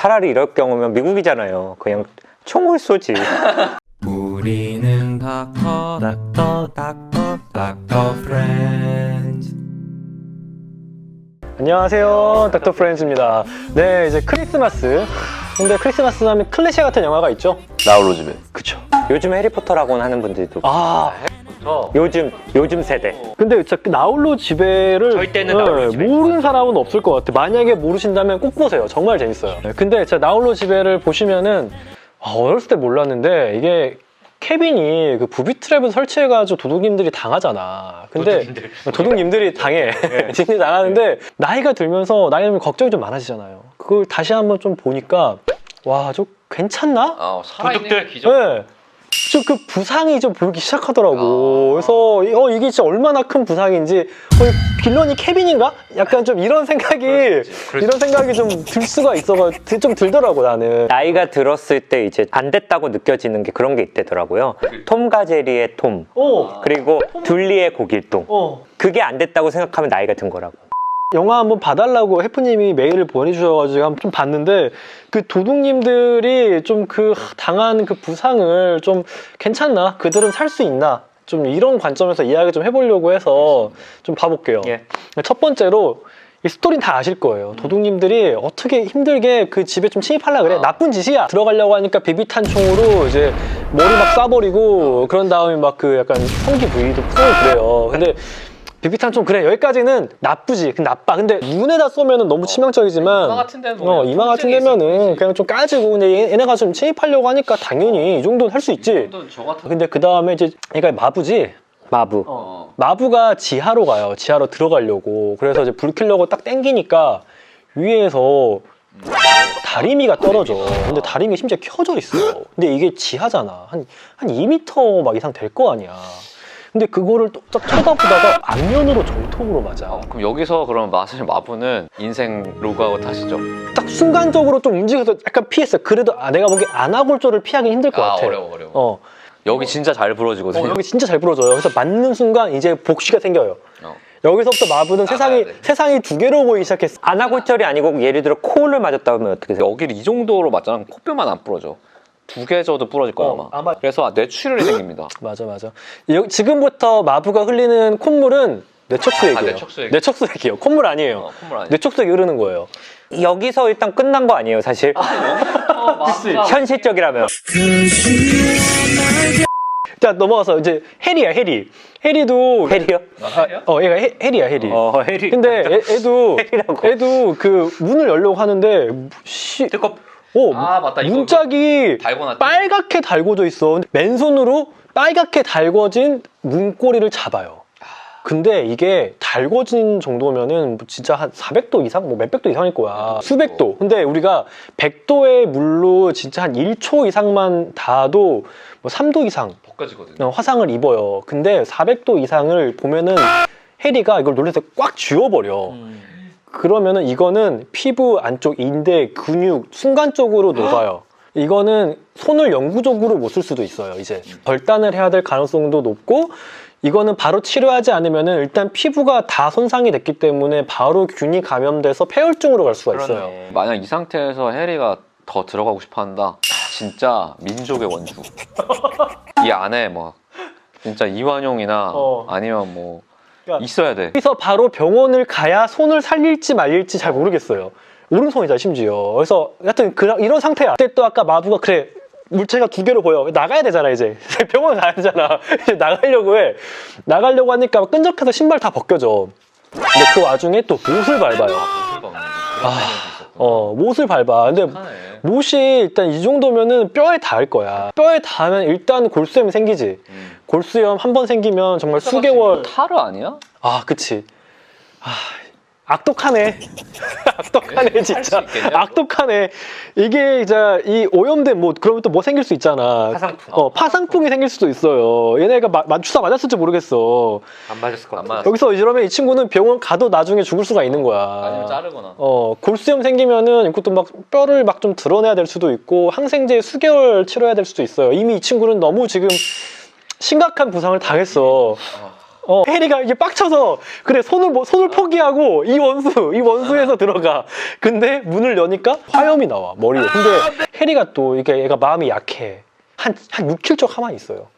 차라리 이럴 경우면 미국이잖아요. 그냥 총을 쏘지. 우리는 닥터 프렌즈. 안녕하세요, 닥터 프렌즈입니다. 네, 이제 크리스마스. 근데 크리스마스 하면 클래식 같은 영화가 있죠? 나홀로 집에. 그쵸. 요즘 해리포터라고는 하는 분들도 아, 요즘 세대. 근데 진짜 나홀로 집에를 저희 때는 나홀로 집에 모르는 사람은 없을 것 같아. 만약에 모르신다면 꼭 보세요. 정말 재밌어요. 네, 근데 진짜 나홀로 집에를 보시면은 어렸을 때 몰랐는데 이게 케빈이 그 부비 트랩을 설치해가지고 도둑님들이 당하잖아. 근데 도둑님들이 당해. 진짜 당하는데 나이가 들면서 나이 들면 걱정이 좀 많아지잖아요. 그걸 다시 한번 좀 보니까 와, 저 괜찮나? 살아있는 기적. 네. 좀 그 부상이 좀 보이기 시작하더라고. 그래서 이게 진짜 얼마나 큰 부상인지 빌런이 케빈인가? 약간 좀 이런 생각이 이런 생각이 좀 들 수가 있어가지고 좀 들더라고 나는. 나이가 들었을 때 이제 안 됐다고 느껴지는 게 그런 게 있대더라고요. 톰과 제리의 톰, 그리고 둘리의 고길동. 그게 안 됐다고 생각하면 나이가 든 거라고. 영화 한번 봐달라고 해프님이 메일을 보내주셔가지고 한번 좀 봤는데 그 도둑님들이 좀 그 당한 그 부상을 좀 괜찮나? 그들은 살 수 있나? 좀 이런 관점에서 이야기 좀 해보려고 해서 좀 봐볼게요. 예. 첫 번째로 이 스토리는 다 아실 거예요. 도둑님들이 어떻게 힘들게 그 집에 좀 침입하려고 그래. 나쁜 짓이야. 들어가려고 하니까 비비탄 총으로 이제 머리 막 쏴버리고 그런 다음에 막 그 약간 성기 부위도 쏘고 그래요. 근데 비비탄 총 그래 여기까지는 나쁘지. 나빠. 근데 눈에다 쏘면은 너무 치명적이지만 이마 같은 데는 이마 같은 데면은 그냥 좀 까지고 근데 얘네가 좀 침입하려고 하니까 당연히 이 정도는 할 수 있지. 근데 그 다음에 이제 얘가 마부지. 마부. 마부가 지하로 가요. 지하로 들어가려고. 그래서 이제 불 켜려고 딱 땡기니까 위에서 다리미가 떨어져. 근데 다리미 심지어 켜져 있어. 근데 이게 지하잖아. 한 2m 막 이상 될 거 아니야. 근데 그거를 딱 쳐다보다가 앞면으로 정통으로 맞아. 그럼 여기서 그럼 사실 마부는 인생 로그아웃 하시죠? 딱 순간적으로 좀 움직여서 약간 피했어. 그래도 내가 보기에 안아골절을 피하기 힘들 것 같아. 어려워. 여기 진짜 잘 부러지거든요. 여기 진짜 잘 부러져요. 그래서 맞는 순간 이제 복시가 생겨요. 여기서부터 마부는 세상이 두 개로 보이기 시작했어. 안아골절이 아니고 예를 들어 코를 맞았다 하면 어떻게 생각해? 여기를 이 정도로 맞잖아. 코뼈만 안 부러져. 2개 정도 부러질 거야 아마. 그래서 뇌출혈이 생깁니다. 맞아. 지금부터 마부가 흘리는 콧물은 뇌척수액이에요. 뇌척수액. 뇌척수액이에요. 콧물 아니에요. 콧물 아니에요. 뇌척수액이 흐르는 거예요. 여기서 일단 끝난 거 아니에요, 사실? 현실적이라면. 자, 넘어가서 이제 해리야, 해리. 해리도 해리요? 얘가 해리야, 해리. 해리. 근데 해리라고. 애도 그 문을 열려고 하는데 맞다. 이거 문짝이 달고놨지? 빨갛게 달궈져 있어. 근데 맨손으로 빨갛게 달궈진 문고리를 잡아요. 근데 이게 달궈진 정도면은 진짜 한 400도 이상? 뭐 몇백 도 이상일 거야. 수백 도. 근데 우리가 100도의 물로 진짜 한 1초 이상만 닿아도 뭐 3도 이상 벗겨지거든요. 화상을 입어요. 근데 400도 이상을 보면은 해리가 이걸 놀라서 꽉 쥐어버려. 그러면은 이거는 피부 안쪽 인대, 근육 순간적으로 녹아요. 이거는 손을 영구적으로 못 쓸 수도 있어요. 이제 절단을 해야 될 가능성도 높고 이거는 바로 치료하지 않으면은 일단 피부가 다 손상이 됐기 때문에 바로 균이 감염돼서 폐혈증으로 갈 수가 있어요. 만약 이 상태에서 해리가 더 들어가고 싶어 한다. 진짜 민족의 원주. 이 안에 막 진짜 이완용이나 아니면 뭐 그러니까 있어야 돼. 여기서 바로 병원을 가야 손을 살릴지 말릴지 잘 모르겠어요. 오른손이자 심지어. 그래서 하여튼 이런 상태야. 그때 또 아까 마부가 그래 물체가 2개로 보여. 나가야 되잖아 이제. 병원 가야 되잖아. 이제 나가려고 해. 나가려고 하니까 끈적해서 신발 다 벗겨져. 근데 그 와중에 또 못을 밟아요. 못을 밟아. 근데 못이 일단 이 정도면은 뼈에 닿을 거야. 뼈에 닿으면 일단 골수염이 생기지. 골수염 한 번 생기면 정말 수개월. 타르 아니야? 그치. 악독하네. 악독하네 진짜. 악독하네. 이게 이제 이 오염된 못 그러면 또 뭐 생길 수 있잖아. 파상풍. 파상풍이 생길 수도 있어요. 얘네가 주사 맞았을지 모르겠어. 안 맞았을 것 같아. 여기서 이러면 이 친구는 병원 가도 나중에 죽을 수가 있는 거야. 아니면 자르거나. 골수염 생기면은 이것도 막 뼈를 막 좀 드러내야 될 수도 있고 항생제 수개월 치료해야 될 수도 있어요. 이미 이 친구는 너무 지금 심각한 부상을 당했어. 해리가 이게 빡쳐서 그래 손을 포기하고 이 원수에서 들어가. 근데 문을 여니까 화염이 나와 머리에. 근데 해리가 또 이게 얘가 마음이 약해. 한 6, 7초 가만히 있어요.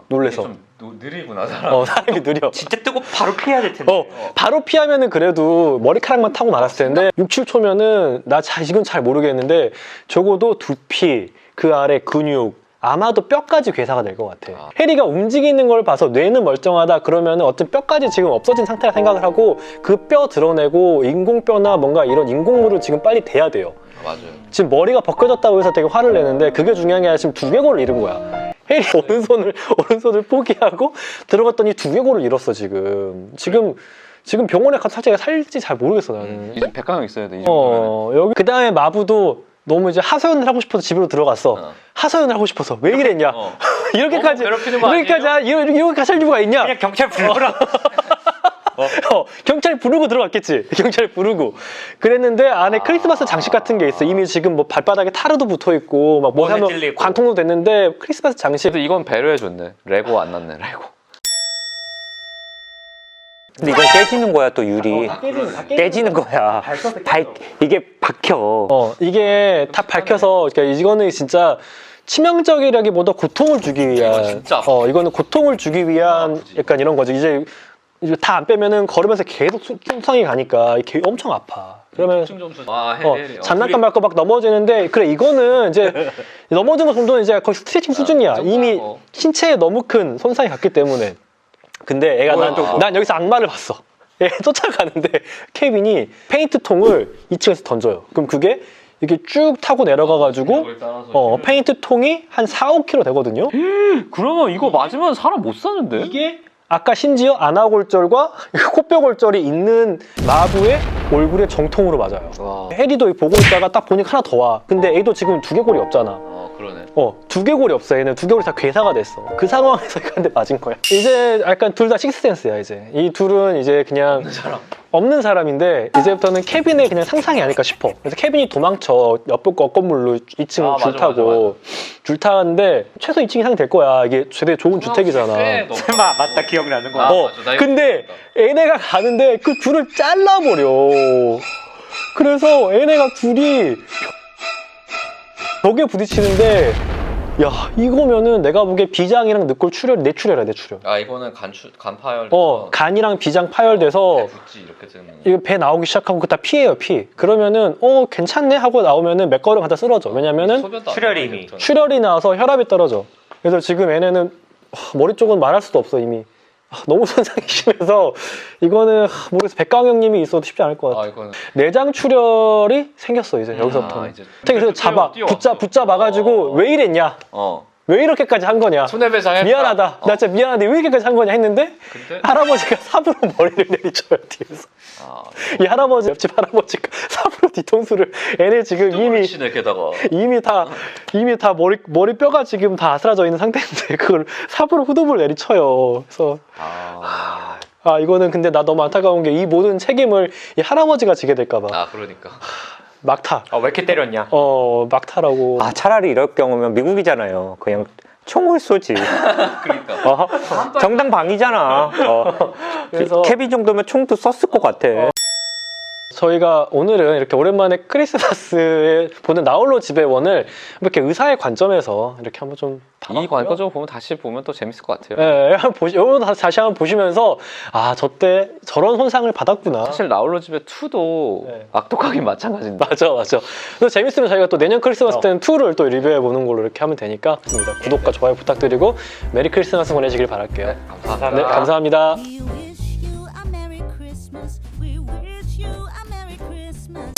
놀래서. 좀 느리구나 사람. 사람이 느려. 진짜 뜨고 바로 피해야 될 텐데. 바로 피하면은 그래도 머리카락만 타고 말았을 텐데 6, 7초면은 이건 잘 모르겠는데 적어도 두피, 그 아래 근육, 아마도 뼈까지 괴사가 될 것 같아. 해리가 움직이는 걸 봐서 뇌는 멀쩡하다 그러면 어떤 뼈까지 지금 없어진 상태라 생각을 하고 그 뼈 드러내고 인공뼈나 뭔가 이런 인공물을 지금 빨리 대야 돼요. 맞아요. 지금 머리가 벗겨졌다고 해서 되게 화를 내는데 그게 중요한 게 아니라 지금 두개골을 잃은 거야. 해리 오른손을 포기하고 들어갔더니 두개골을 잃었어 지금 병원에 가서 살짝 살지 잘 모르겠어 나는. 이제 백광형 있어야 돼. 이 정도면. 여기 그 다음에 마부도 너무 이제 하소연을 하고 싶어서 집으로 들어갔어. 하소연을 하고 싶어서 왜 이랬냐? 이렇게까지 괴롭히는 거 이렇게까지 할 이유가 있냐? 그냥 경찰 불러라. 경찰 부르고 들어갔겠지. 경찰 부르고 그랬는데 안에 크리스마스 장식 같은 게 있어. 이미 지금 뭐 발바닥에 타르도 붙어 있고 막 뭐 하면 관통도 됐는데 크리스마스 장식. 그래도 이건 배려해줬네. 레고 안 났네. 레고. 근데 이건 깨지는 거야 또 유리. 깨지는 거야. 이게 박혀. 이게 다 밝혀서 그러니까 이거는 진짜 치명적이라기보다 고통을 주기 위한. 진짜 이거는 고통을 주기 위한 약간 이런 거지. 이제 다 안 빼면은 걸으면서 계속 손상이 가니까 이게 엄청 아파. 그러면 해리. 장난감 말고 막 넘어지는데 그래 이거는 이제 넘어지는 정도는 이제 거의 스트레칭 수준이야. 이미 신체에 너무 큰 손상이 갔기 때문에. 근데 애가 난 여기서 악마를 봤어. 얘 쫓아가는데 케빈이 페인트통을 2층에서 던져요. 그럼 그게 이렇게 쭉 타고 내려가가지고 페인트통이 한 4, 5kg 되거든요. 그러면 이거 맞으면 사람 못 사는데? 이게 아까 심지어 안아골절과 코뼈골절이 있는 마부의 얼굴에 정통으로 맞아요. 와. 해리도 보고 있다가 딱 보니까 하나 더 와. 근데 애도 지금 두개골이 없잖아. 그러네. 두개골이 없어. 얘는 두개골이 다 괴사가 됐어. 그 상황에서 이한테 맞은 거야. 이제 약간 둘 다 식스센스야 이제. 이 둘은 이제 그냥 없는 사람인데 이제부터는 케빈의 그냥 상상이 아닐까 싶어. 그래서 케빈이 도망쳐 옆 건물로 2층 줄 타고 줄 타는데 최소 2층 이상 될 거야. 이게 되게 좋은 주택이잖아. 설마 맞다 기억나는 거야. 근데 얘네가 가는데 그 줄을 잘라버려. 그래서 얘네가 둘이 벽에 부딪히는데 야 이거면은 내가 보기에 비장이랑 늑골 뇌출혈이야. 이거는 간 파열. 간이랑 비장 파열돼서 이렇게 되는. 이거 배 나오기 시작하고 그 다 피해요. 그러면은 괜찮네 하고 나오면은 몇 걸음 갖다 쓰러져. 왜냐면은 출혈이 나서 혈압이 떨어져. 그래서 지금 얘네는 머리 쪽은 말할 수도 없어 이미. 너무 손상이 심해서 이거는 모르겠어. 백광형님이 있어도 쉽지 않을 것 같아. 내장 출혈이 생겼어 이제 여기서부터는. 그래서 붙잡아가지고 왜 이랬냐? 왜 이렇게까지 한 거냐? 손해배상 미안하다. 나 진짜 미안한데 왜 이렇게까지 한 거냐 했는데 할아버지가 삽으로 머리를 내리쳐요 뒤에서. 이 할아버지 옆집 할아버지가 삽으로 뒤통수를 얘네 지금 이미 다 머리 뼈가 지금 다 아스라져 있는 상태인데 그걸 삽으로 후두부를 내리쳐요. 그래서 이거는 근데 나 너무 안타까운 게 이 모든 책임을 이 할아버지가 지게 될까봐. 그러니까. 막타. 왜 이렇게 때렸냐? 막타라고. 차라리 이럴 경우면 미국이잖아요. 그냥 총을 쏘지. 그러니까. 정당방위잖아. 그래서 케빈 정도면 총도 썼을 것 같아. 저희가 오늘은 이렇게 오랜만에 크리스마스에 보는 나홀로 집의 원을 이렇게 의사의 관점에서 이렇게 한번 좀 이 관점적으로 보면 다시 보면 또 재밌을 것 같아요. 네, 다시 한번 보시면서 저때 저런 손상을 받았구나. 사실 나홀로 집의 2도 악독하긴 마찬가지인데. 맞아. 그래서 재밌으면 저희가 또 내년 크리스마스 때는 2를 또 리뷰해 보는 걸로 이렇게 하면 되니까 좋습니다. 구독과 좋아요 부탁드리고 메리 크리스마스 보내시길 바랄게요. 감사합니다. 네, 감사합니다. We wish you a Merry Christmas. We wish you a Merry Christmas.